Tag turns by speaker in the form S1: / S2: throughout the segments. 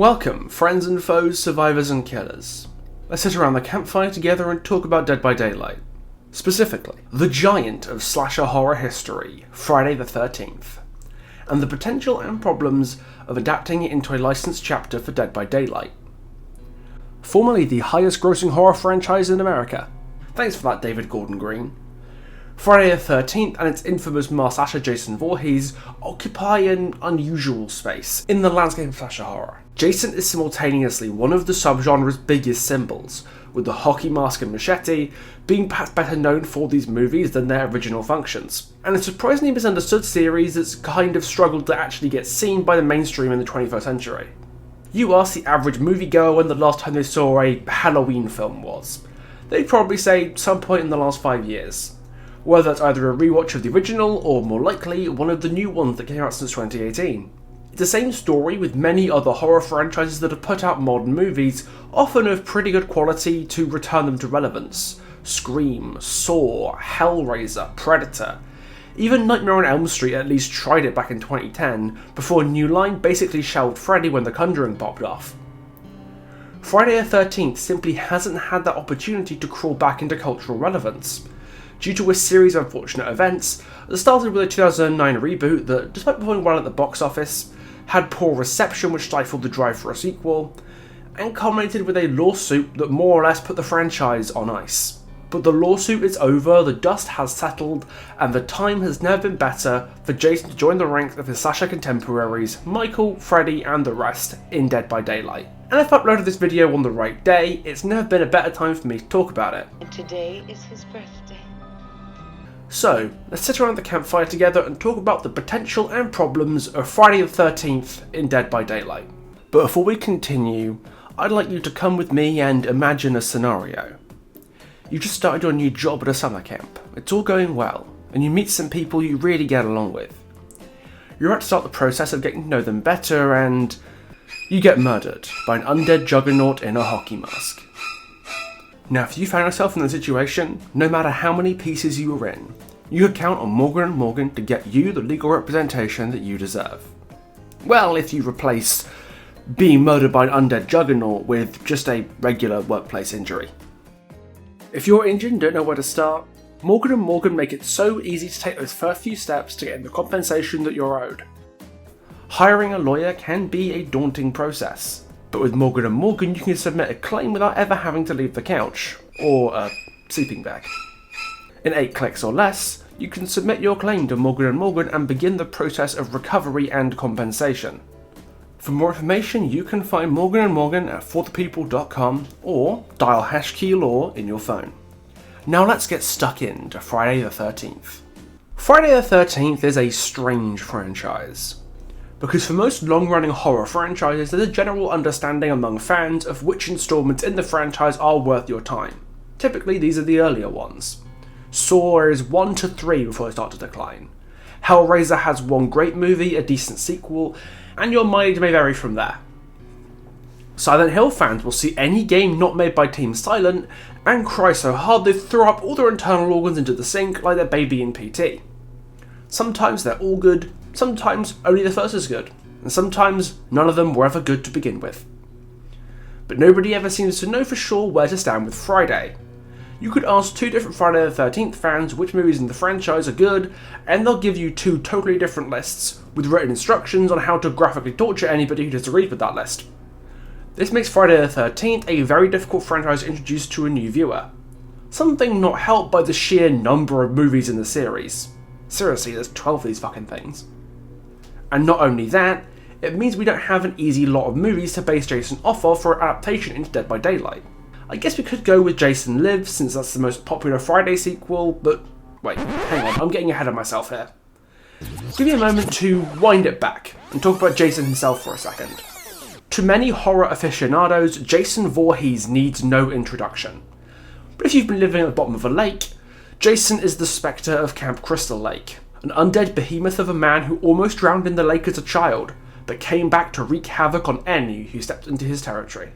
S1: Welcome, friends and foes, survivors and killers. Let's sit around the campfire together and talk about Dead by Daylight. Specifically, the giant of slasher horror history, Friday the 13th, and the potential and problems of adapting it into a licensed chapter for Dead by Daylight. Formerly the highest grossing horror franchise in America. Thanks for that, David Gordon Green. Friday the 13th and its infamous masked slasher Jason Voorhees occupy an unusual space in the landscape of slasher horror. Jason is simultaneously one of the subgenre's biggest symbols, with the hockey mask and machete being perhaps better known for these movies than their original functions, and a surprisingly misunderstood series that's kind of struggled to actually get seen by the mainstream in the 21st century. You ask the average moviegoer when the last time they saw a Halloween film was. They'd probably say some point in the last 5 years. Whether it's either a rewatch of the original, or more likely, one of the new ones that came out since 2018. It's the same story with many other horror franchises that have put out modern movies, often of pretty good quality to return them to relevance. Scream, Saw, Hellraiser, Predator. Even Nightmare on Elm Street at least tried it back in 2010, before New Line basically shelved Freddy when The Conjuring popped off. Friday the 13th simply hasn't had that opportunity to crawl back into cultural relevance, due to a series of unfortunate events that started with a 2009 reboot that, despite performing well at the box office, had poor reception which stifled the drive for a sequel, and culminated with a lawsuit that more or less put the franchise on ice. But the lawsuit is over, the dust has settled, and the time has never been better for Jason to join the ranks of his slasher contemporaries, Michael, Freddy, and the rest, in Dead by Daylight. And if I uploaded this video on the right day, it's never been a better time for me to talk about it.
S2: And today is his birthday.
S1: So, let's sit around the campfire together and talk about the potential and problems of Friday the 13th in Dead by Daylight. But before we continue, I'd like you to come with me and imagine a scenario. You just started your new job at a summer camp, it's all going well, and you meet some people you really get along with. You're about to start the process of getting to know them better, and you get murdered by an undead juggernaut in a hockey mask. Now, if you found yourself in the situation, no matter how many pieces you were in, you could count on Morgan & Morgan to get you the legal representation that you deserve. Well, if you replace being murdered by an undead juggernaut with just a regular workplace injury. If you're injured and don't know where to start, Morgan & Morgan make it so easy to take those first few steps to get the compensation that you're owed. Hiring a lawyer can be a daunting process. But with Morgan & Morgan, you can submit a claim without ever having to leave the couch, or a sleeping bag. In 8 clicks or less, you can submit your claim to Morgan & Morgan and begin the process of recovery and compensation. For more information, you can find Morgan & Morgan at forthepeople.com or dial #law in your phone. Now let's get stuck into Friday the 13th. Friday the 13th is a strange franchise, because for most long-running horror franchises, there's a general understanding among fans of which installments in the franchise are worth your time. Typically, these are the earlier ones. Saw is 1 to 3 before they start to decline. Hellraiser has one great movie, a decent sequel, and your mileage may vary from there. Silent Hill fans will see any game not made by Team Silent and cry so hard they throw up all their internal organs into the sink like their baby in PT. Sometimes they're all good, sometimes only the first is good, and sometimes none of them were ever good to begin with. But nobody ever seems to know for sure where to stand with Friday. You could ask 2 different Friday the 13th fans which movies in the franchise are good, and they'll give you 2 totally different lists, with written instructions on how to graphically torture anybody who disagrees with that list. This makes Friday the 13th a very difficult franchise to introduce to a new viewer. Something not helped by the sheer number of movies in the series. Seriously, there's 12 of these fucking things. And not only that, it means we don't have an easy lot of movies to base Jason off of for adaptation into Dead by Daylight. I guess we could go with Jason Lives, since that's the most popular Friday sequel, but wait, hang on, I'm getting ahead of myself here. Give me a moment to wind it back and talk about Jason himself for a second. To many horror aficionados, Jason Voorhees needs no introduction. But if you've been living at the bottom of a lake, Jason is the spectre of Camp Crystal Lake, an undead behemoth of a man who almost drowned in the lake as a child, but came back to wreak havoc on any who stepped into his territory.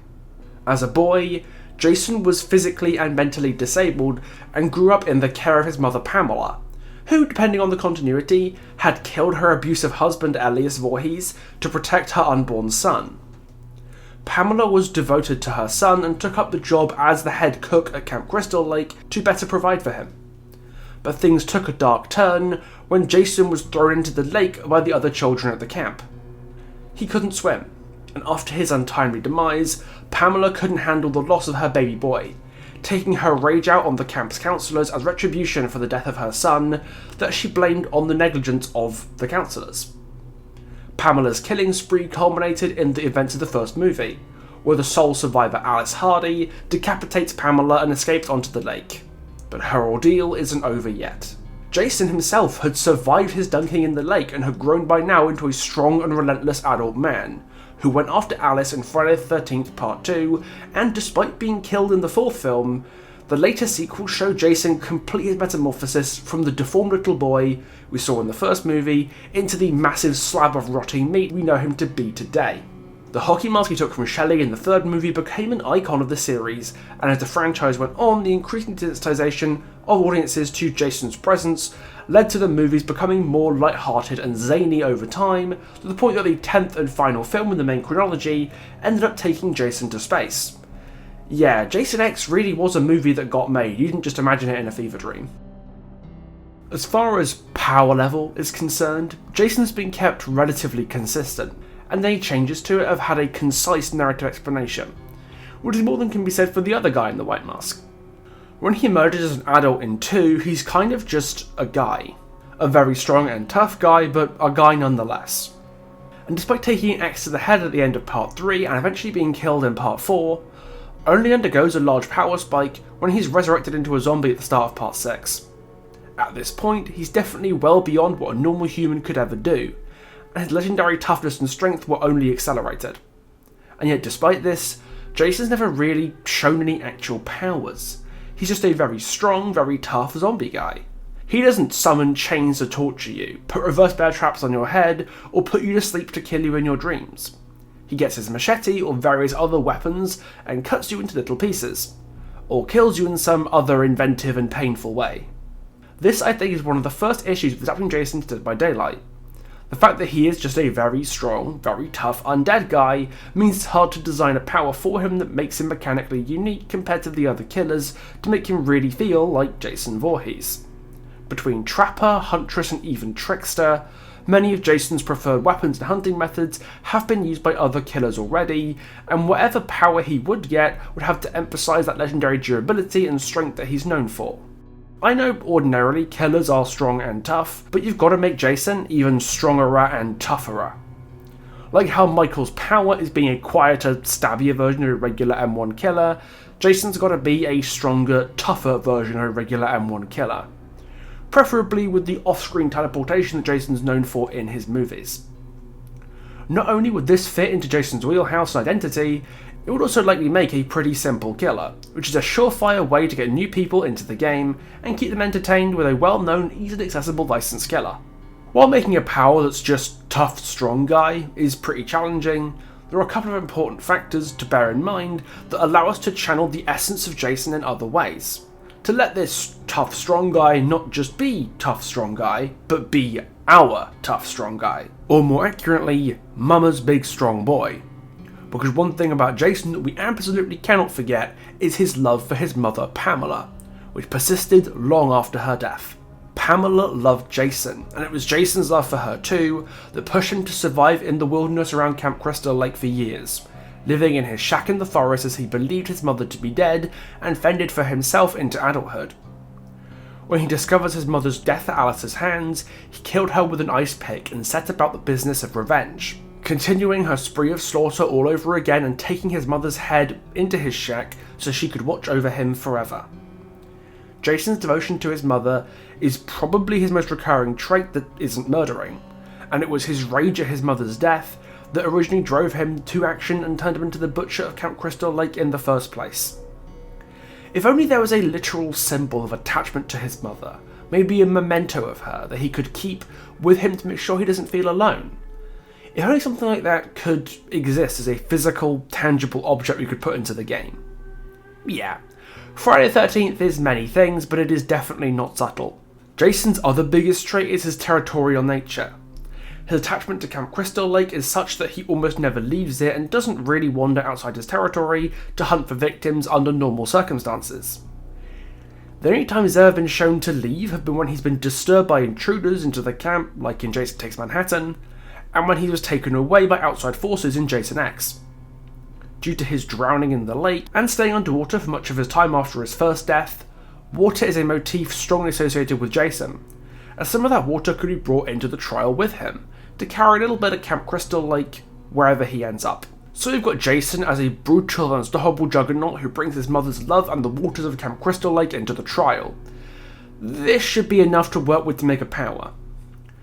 S1: As a boy, Jason was physically and mentally disabled and grew up in the care of his mother Pamela, who, depending on the continuity, had killed her abusive husband Elias Voorhees to protect her unborn son. Pamela was devoted to her son and took up the job as the head cook at Camp Crystal Lake to better provide for him. But things took a dark turn when Jason was thrown into the lake by the other children at the camp. He couldn't swim, and after his untimely demise, Pamela couldn't handle the loss of her baby boy, taking her rage out on the camp's counsellors as retribution for the death of her son that she blamed on the negligence of the counsellors. Pamela's killing spree culminated in the events of the first movie, where the sole survivor Alice Hardy decapitates Pamela and escapes onto the lake. But her ordeal isn't over yet. Jason himself had survived his dunking in the lake and had grown by now into a strong and relentless adult man, who went after Alice in Friday the 13th Part 2, and despite being killed in the fourth film, the later sequels show Jason complete his metamorphosis from the deformed little boy we saw in the first movie into the massive slab of rotting meat we know him to be today. The hockey mask he took from Shelley in the third movie became an icon of the series, and as the franchise went on, the increasing desensitization of audiences to Jason's presence led to the movies becoming more light-hearted and zany over time, to the point that the 10th and final film in the main chronology ended up taking Jason to space. Yeah, Jason X really was a movie that got made, you didn't just imagine it in a fever dream. As far as power level is concerned, Jason's been kept relatively consistent, and any changes to it have had a concise narrative explanation, which is more than can be said for the other guy in the white mask. When he emerges as an adult in 2, he's kind of just a guy. A very strong and tough guy, but a guy nonetheless. And despite taking an axe to the head at the end of Part 3 and eventually being killed in Part 4, only undergoes a large power spike when he's resurrected into a zombie at the start of Part 6. At this point, he's definitely well beyond what a normal human could ever do, and his legendary toughness and strength were only accelerated. And yet despite this, Jason's never really shown any actual powers. He's just a very strong, very tough zombie guy. He doesn't summon chains to torture you, put reverse bear traps on your head, or put you to sleep to kill you in your dreams. He gets his machete or various other weapons and cuts you into little pieces, or kills you in some other inventive and painful way. This, I think, is one of the first issues with adapting Jason to Dead by Daylight. The fact that he is just a very strong, very tough undead guy means it's hard to design a power for him that makes him mechanically unique compared to the other killers to make him really feel like Jason Voorhees. Between Trapper, Huntress and even Trickster, many of Jason's preferred weapons and hunting methods have been used by other killers already, and whatever power he would get would have to emphasise that legendary durability and strength that he's known for. I know ordinarily killers are strong and tough, but you've got to make Jason even stronger and tougher. Like how Michael's power is being a quieter, stabbier version of a regular M1 killer, Jason's got to be a stronger, tougher version of a regular M1 killer. Preferably with the off-screen teleportation that Jason's known for in his movies. Not only would this fit into Jason's wheelhouse and identity, it would also likely make a pretty simple killer, which is a surefire way to get new people into the game and keep them entertained with a well-known, easily accessible licensed killer. While making a power that's just tough, strong guy is pretty challenging, there are a couple of important factors to bear in mind that allow us to channel the essence of Jason in other ways. To let this tough, strong guy not just be tough, strong guy, but be our tough, strong guy. Or more accurately, Mama's big, strong boy. Because one thing about Jason that we absolutely cannot forget is his love for his mother Pamela, which persisted long after her death. Pamela loved Jason, and it was Jason's love for her too that pushed him to survive in the wilderness around Camp Crystal Lake for years, living in his shack in the forest as he believed his mother to be dead and fended for himself into adulthood. When he discovers his mother's death at Alice's hands, he killed her with an ice pick and set about the business of revenge, continuing her spree of slaughter all over again and taking his mother's head into his shack so she could watch over him forever. Jason's devotion to his mother is probably his most recurring trait that isn't murdering, and it was his rage at his mother's death that originally drove him to action and turned him into the butcher of Camp Crystal Lake in the first place. If only there was a literal symbol of attachment to his mother, maybe a memento of her that he could keep with him to make sure he doesn't feel alone. If only something like that could exist as a physical, tangible object we could put into the game. Yeah, Friday the 13th is many things, but it is definitely not subtle. Jason's other biggest trait is his territorial nature. His attachment to Camp Crystal Lake is such that he almost never leaves it and doesn't really wander outside his territory to hunt for victims under normal circumstances. The only times he's ever been shown to leave have been when he's been disturbed by intruders into the camp, like in Jason Takes Manhattan, and when he was taken away by outside forces in Jason X. Due to his drowning in the lake and staying underwater for much of his time after his first death, water is a motif strongly associated with Jason, as some of that water could be brought into the trial with him, to carry a little bit of Camp Crystal Lake wherever he ends up. So we've got Jason as a brutal and unstoppable juggernaut who brings his mother's love and the waters of Camp Crystal Lake into the trial. This should be enough to work with to make a power.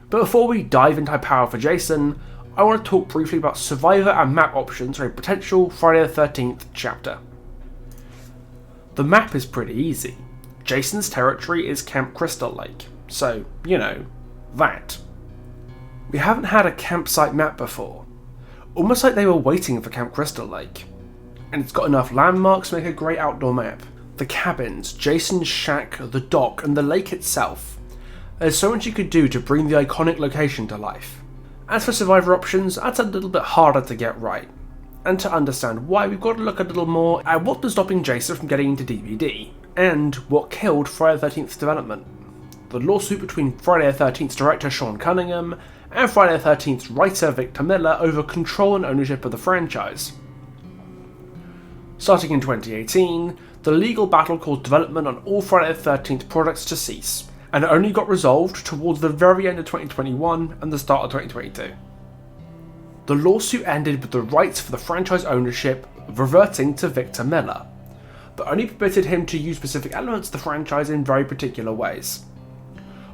S1: But before we dive into power for Jason, I want to talk briefly about survivor and map options for a potential Friday the 13th chapter. The map is pretty easy. Jason's territory is Camp Crystal Lake, so, that. We haven't had a campsite map before, almost like they were waiting for Camp Crystal Lake. And it's got enough landmarks to make a great outdoor map. The cabins, Jason's shack, the dock, and the lake itself. There's so much you could do to bring the iconic location to life. As for survivor options, that's a little bit harder to get right. And to understand why, we've got to look a little more at what was stopping Jason from getting into DVD, and what killed Friday the 13th's development. The lawsuit between Friday the 13th's director Sean Cunningham and Friday the 13th's writer Victor Miller over control and ownership of the franchise. Starting in 2018, the legal battle caused development on all Friday the 13th products to cease, and it only got resolved towards the very end of 2021 and the start of 2022. The lawsuit ended with the rights for the franchise ownership reverting to Victor Miller, but only permitted him to use specific elements of the franchise in very particular ways.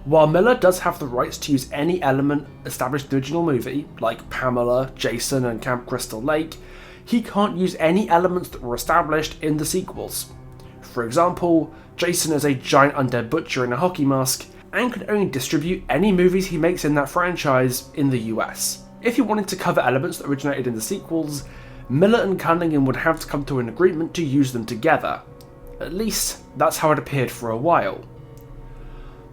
S1: While Miller does have the rights to use any element established in the original movie, like Pamela, Jason, and Camp Crystal Lake, he can't use any elements that were established in the sequels. For example, Jason is a giant undead butcher in a hockey mask, and can only distribute any movies he makes in that franchise in the US. If he wanted to cover elements that originated in the sequels, Miller and Cunningham would have to come to an agreement to use them together. At least, that's how it appeared for a while.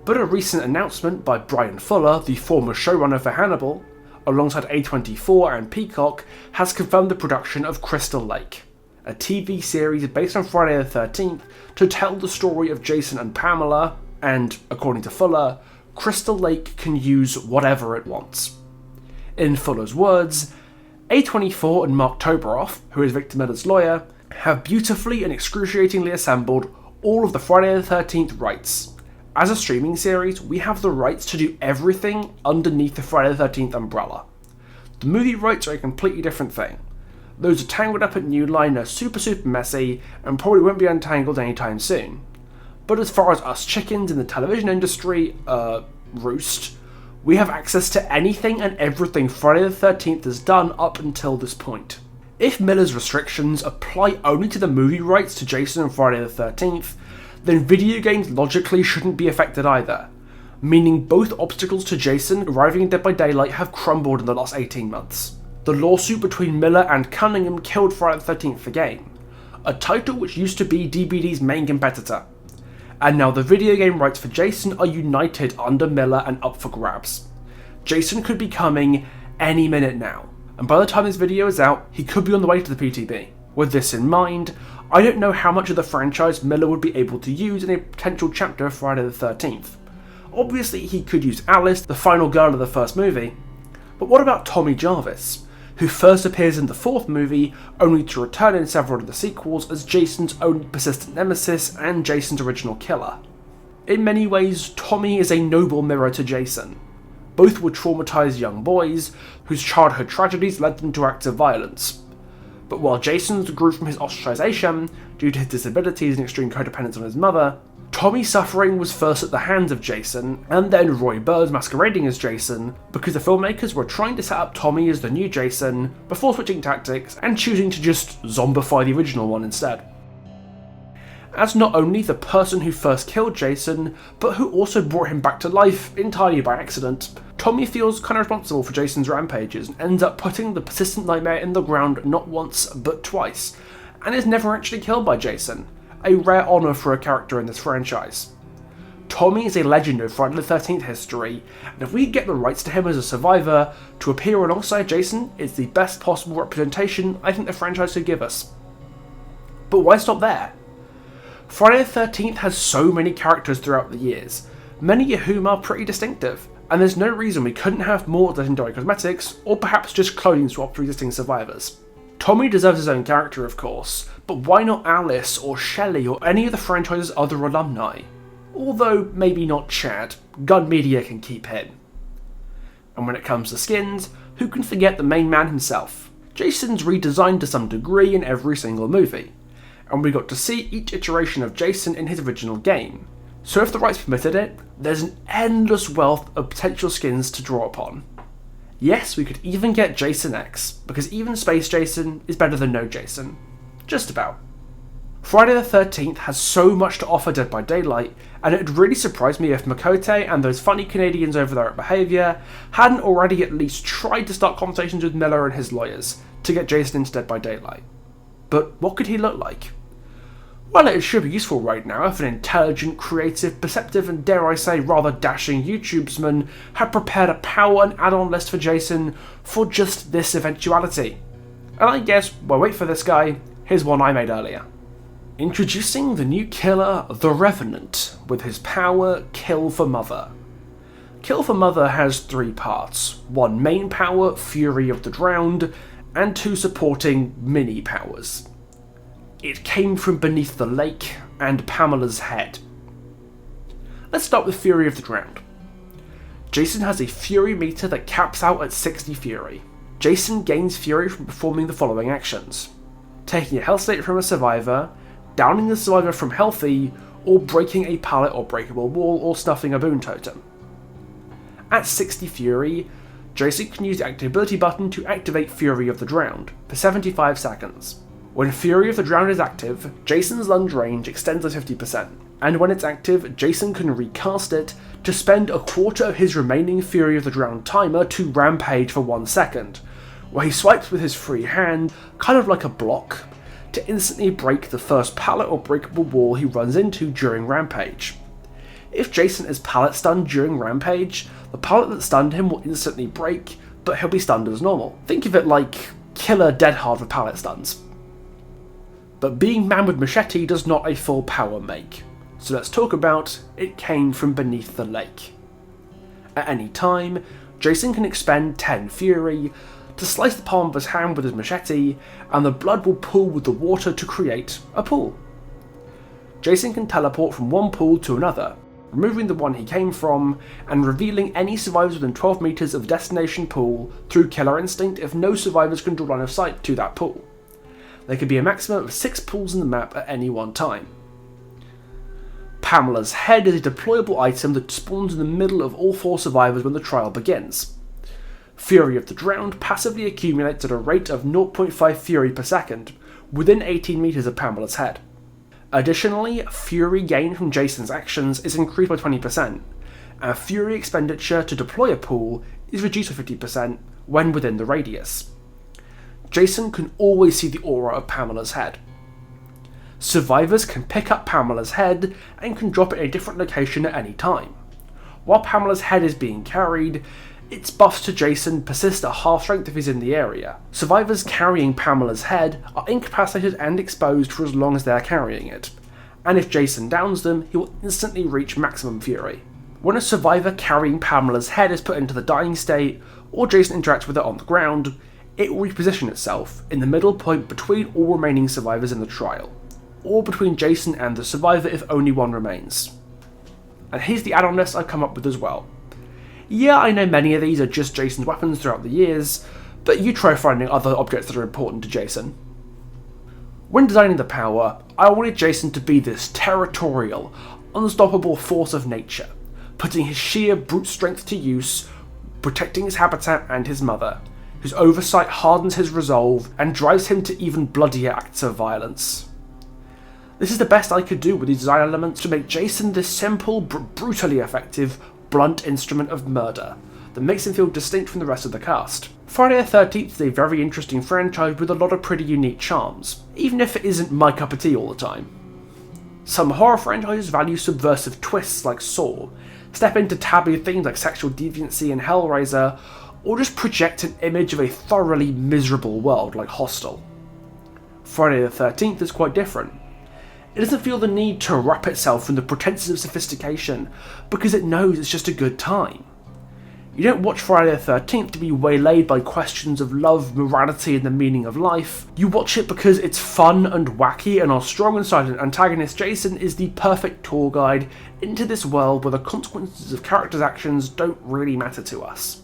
S1: But a recent announcement by Brian Fuller, the former showrunner for Hannibal, alongside A24 and Peacock, has confirmed the production of Crystal Lake, a TV series based on Friday the 13th to tell the story of Jason and Pamela, and, according to Fuller, Crystal Lake can use whatever it wants. In Fuller's words, A24 and Mark Toberoff, who is Victor Miller's lawyer, have beautifully and excruciatingly assembled all of the Friday the 13th rights. As a streaming series, we have the rights to do everything underneath the Friday the 13th umbrella. The movie rights are a completely different thing. Those are tangled up at New Line, are super messy, and probably won't be untangled anytime soon. But as far as us chickens in the television industry, roost, we have access to anything and everything Friday the 13th has done up until this point. If Miller's restrictions apply only to the movie rights to Jason and Friday the 13th, then video games logically shouldn't be affected either, meaning both obstacles to Jason arriving in Dead by Daylight have crumbled in the last 18 months. The lawsuit between Miller and Cunningham killed Friday the 13th the game, a title which used to be DBD's main competitor, and now the video game rights for Jason are united under Miller and up for grabs. Jason could be coming any minute now, and by the time this video is out, he could be on the way to the PTB. With this in mind, I don't know how much of the franchise Miller would be able to use in a potential chapter of Friday the 13th. Obviously, he could use Alice, the final girl of the first movie, but what about Tommy Jarvis, who first appears in the fourth movie, only to return in several of the sequels as Jason's only persistent nemesis and Jason's original killer? In many ways, Tommy is a noble mirror to Jason. Both were traumatized young boys, whose childhood tragedies led them to acts of violence. But while Jason's grew from his ostracization due to his disabilities and extreme codependence on his mother, Tommy's suffering was first at the hands of Jason, and then Roy Burns masquerading as Jason, because the filmmakers were trying to set up Tommy as the new Jason before switching tactics and choosing to just zombify the original one instead. As not only the person who first killed Jason, but who also brought him back to life entirely by accident, Tommy feels kind of responsible for Jason's rampages and ends up putting the persistent nightmare in the ground not once, but twice, and is never actually killed by Jason, a rare honour for a character in this franchise. Tommy is a legend of Friday the 13th history, and if we get the rights to him as a survivor to appear alongside Jason, it's the best possible representation I think the franchise could give us. But why stop there? Friday the 13th has so many characters throughout the years, many of whom are pretty distinctive, and there's no reason we couldn't have more legendary cosmetics, or perhaps just clothing swaps for existing survivors. Tommy deserves his own character, of course, but why not Alice or Shelley or any of the franchise's other alumni? Although maybe not Chad, Gun Media can keep him. And when it comes to skins, who can forget the main man himself? Jason's redesigned to some degree in every single movie, and we got to see each iteration of Jason in his original game. So if the rights permitted it, there's an endless wealth of potential skins to draw upon. Yes, we could even get Jason X, because even Space Jason is better than no Jason. Just about. Friday the 13th has so much to offer Dead by Daylight, and it would really surprise me if Makote and those funny Canadians over there at Behaviour hadn't already at least tried to start conversations with Miller and his lawyers to get Jason into Dead by Daylight. But what could he look like? Well, it should be useful right now if an intelligent, creative, perceptive and dare I say rather dashing YouTubesman had prepared a power and add-on list for Jason for just this eventuality. And I guess, well, wait for this guy, here's one I made earlier. Introducing the new killer, the Revenant, with his power, Kill for Mother. Kill for Mother has 3 parts, 1 main power, Fury of the Drowned, and 2 supporting mini powers. It came from beneath the lake and Pamela's head. Let's start with Fury of the Drowned. Jason has a Fury meter that caps out at 60 Fury. Jason gains Fury from performing the following actions: taking a health state from a survivor, downing the survivor from healthy, or breaking a pallet or breakable wall, or stuffing a boon totem. At 60 Fury, Jason can use the activability button to activate Fury of the Drowned for 75 seconds. When Fury of the Drowned is active, Jason's lunge range extends to 50%, and when it's active, Jason can recast it to spend a quarter of his remaining Fury of the Drowned timer to rampage for 1 second, where he swipes with his free hand, kind of like a block, to instantly break the first pallet or breakable wall he runs into during Rampage. If Jason is pallet stunned during Rampage, the pallet that stunned him will instantly break, but he'll be stunned as normal. Think of it like Killer Dead Hard with pallet stuns. But being Man with Machete does not a full power make, so let's talk about It Came from Beneath the Lake. At any time, Jason can expend 10 Fury to slice the palm of his hand with his machete, and the blood will pool with the water to create a pool. Jason can teleport from one pool to another, removing the one he came from, and revealing any survivors within 12 meters of the destination pool through Killer Instinct if no survivors can draw line of sight to that pool. There can be a maximum of 6 pools in the map at any one time. Pamela's head is a deployable item that spawns in the middle of all 4 survivors when the trial begins. Fury of the Drowned passively accumulates at a rate of 0.5 Fury per second, within 18 meters of Pamela's head. Additionally, Fury gained from Jason's actions is increased by 20%, and Fury expenditure to deploy a pool is reduced by 50% when within the radius. Jason can always see the aura of Pamela's head. Survivors can pick up Pamela's head and can drop it in a different location at any time. While Pamela's head is being carried, its buffs to Jason persist at half strength if he's in the area. Survivors carrying Pamela's head are incapacitated and exposed for as long as they are carrying it, and if Jason downs them, he will instantly reach maximum fury. When a survivor carrying Pamela's head is put into the dying state, or Jason interacts with it on the ground, it will reposition itself in the middle point between all remaining survivors in the trial, or between Jason and the survivor if only one remains. And here's the add-on list I've come up with as well. Yeah, I know many of these are just Jason's weapons throughout the years, but you try finding other objects that are important to Jason. When designing the power, I wanted Jason to be this territorial, unstoppable force of nature, putting his sheer brute strength to use, protecting his habitat and his mother, whose oversight hardens his resolve and drives him to even bloodier acts of violence. This is the best I could do with these design elements to make Jason this simple, brutally effective, blunt instrument of murder that makes him feel distinct from the rest of the cast. Friday the 13th is a very interesting franchise with a lot of pretty unique charms, even if it isn't my cup of tea all the time. Some horror franchises value subversive twists like Saw, step into taboo themes like sexual deviancy in Hellraiser, or just project an image of a thoroughly miserable world like Hostel. Friday the 13th is quite different. It doesn't feel the need to wrap itself in the pretenses of sophistication because it knows it's just a good time. You don't watch Friday the 13th to be waylaid by questions of love, morality, and the meaning of life. You watch it because it's fun and wacky, and our strong and silent antagonist Jason is the perfect tour guide into this world where the consequences of characters' actions don't really matter to us.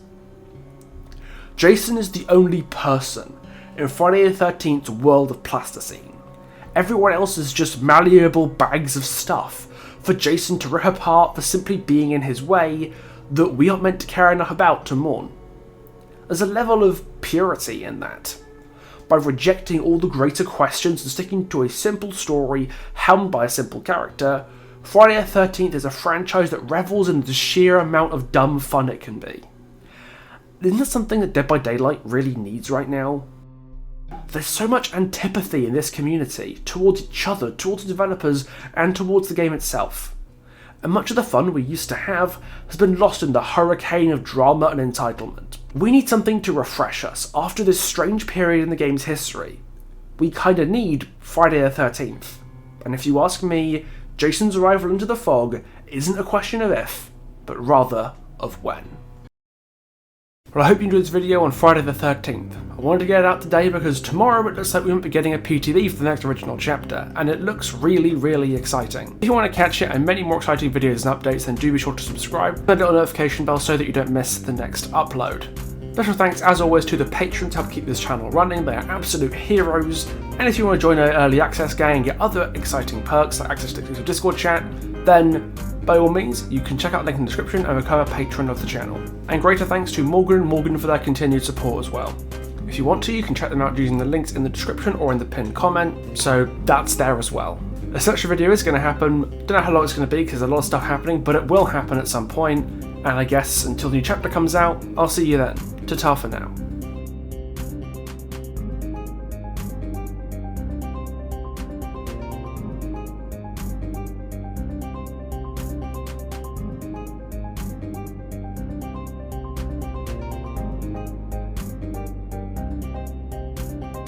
S1: Jason is the only person in Friday the 13th's world of plasticine. Everyone else is just malleable bags of stuff for Jason to rip apart for simply being in his way that we aren't meant to care enough about to mourn. There's a level of purity in that. By rejecting all the greater questions and sticking to a simple story helmed by a simple character, Friday the 13th is a franchise that revels in the sheer amount of dumb fun it can be. Isn't that something that Dead by Daylight really needs right now? There's so much antipathy in this community towards each other, towards the developers, and towards the game itself. And much of the fun we used to have has been lost in the hurricane of drama and entitlement. We need something to refresh us after this strange period in the game's history. We kinda need Friday the 13th. And if you ask me, Jason's arrival into the fog isn't a question of if, but rather of when. Well, I hope you enjoyed this video on Friday the 13th. I wanted to get it out today because tomorrow it looks like we might be getting a PTV for the next original chapter, and it looks really, really exciting. If you want to catch it and many more exciting videos and updates, then do be sure to subscribe and the little notification bell so that you don't miss the next upload. Special thanks as always to the patrons to help keep this channel running, they are absolute heroes, and if you want to join our early access gang and get other exciting perks like access to exclusive Discord chat, then by all means, you can check out the link in the description and become a patron of the channel. And greater thanks to Morgan and Morgan for their continued support as well. If you want to, you can check them out using the links in the description or in the pinned comment, so that's there as well. A such a video is going to happen, don't know how long it's going to be because there's a lot of stuff happening, but it will happen at some point, and I guess until the new chapter comes out, I'll see you then. Ta-ta for now.